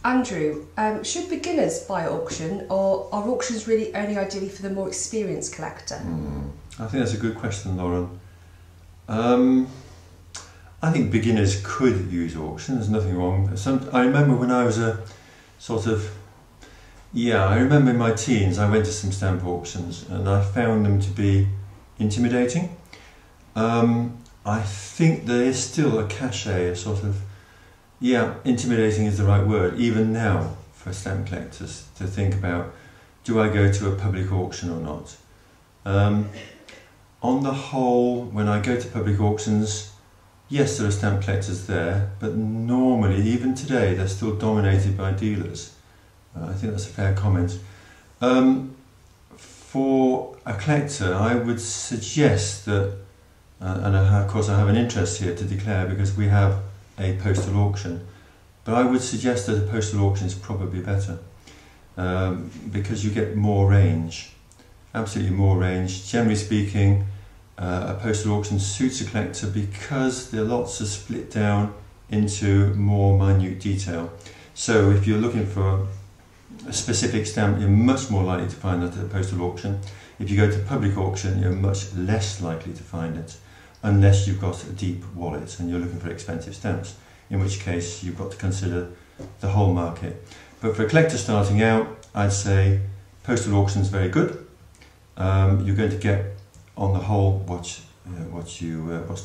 Andrew, should beginners buy at auction, or are auctions really only ideally for the more experienced collector? I think that's a good question, Lauren. I think beginners could use auction, there's nothing wrong. I remember when I was I remember in my teens I went to some stamp auctions and I found them to be intimidating. I think there is still a cachet, intimidating is the right word, even now for stamp collectors to think about, do I go to a public auction or not? On the whole, when I go to public auctions, yes, there are stamp collectors there, but normally, even today, they're still dominated by dealers. I think that's a fair comment. For a collector, I would suggest that, of course I have an interest here to declare because we have a postal auction, but I would suggest that a postal auction is probably better because you get more range, absolutely more range. Generally speaking, a postal auction suits a collector because the lots are split down into more minute detail. So if you're looking for a specific stamp, you're much more likely to find that at a postal auction. If you go to public auction, you're much less likely to find it, unless you've got a deep wallet and you're looking for expensive stamps, in which case you've got to consider the whole market. But for a collector starting out, I'd say postal auction is very good. You're going to get, on the whole, what's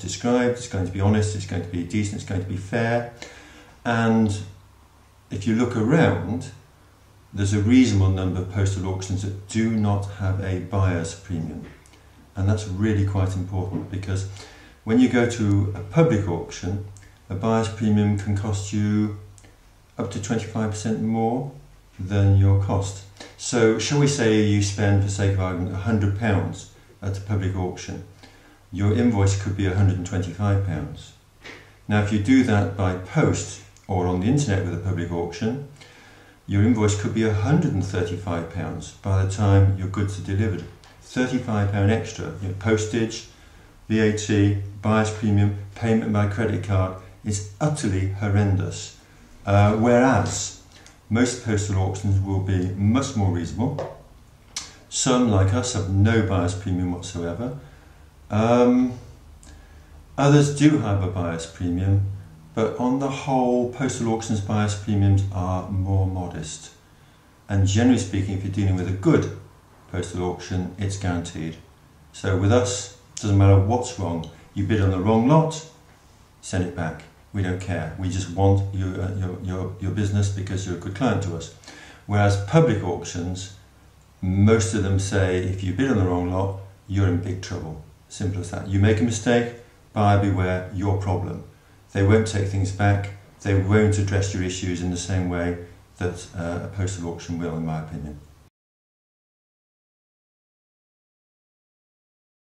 described. It's going to be honest, it's going to be decent, it's going to be fair. And if you look around, there's a reasonable number of postal auctions that do not have a buyer's premium. And that's really quite important because when you go to a public auction, a buyer's premium can cost you up to 25% more than your cost. So shall we say you spend, for sake of argument, £100 at a public auction, your invoice could be £125. Now if you do that by post or on the internet with a public auction, your invoice could be £135 by the time your goods are delivered. £35 extra, postage, VAT, buyer's premium, payment by credit card is utterly horrendous. Whereas most postal auctions will be much more reasonable. Some, like us, have no buyer's premium whatsoever. Others do have a buyer's premium, but on the whole, postal auctions' buyer's premiums are more modest. And generally speaking, if you're dealing with a good postal auction, it's guaranteed. So with us, it doesn't matter what's wrong. You bid on the wrong lot, send it back. We don't care. We just want your business because you're a good client to us. Whereas public auctions, most of them say if you bid on the wrong lot, you're in big trouble. Simple as that. You make a mistake, buyer beware, your problem. They won't take things back. They won't address your issues in the same way that a postal auction will, in my opinion.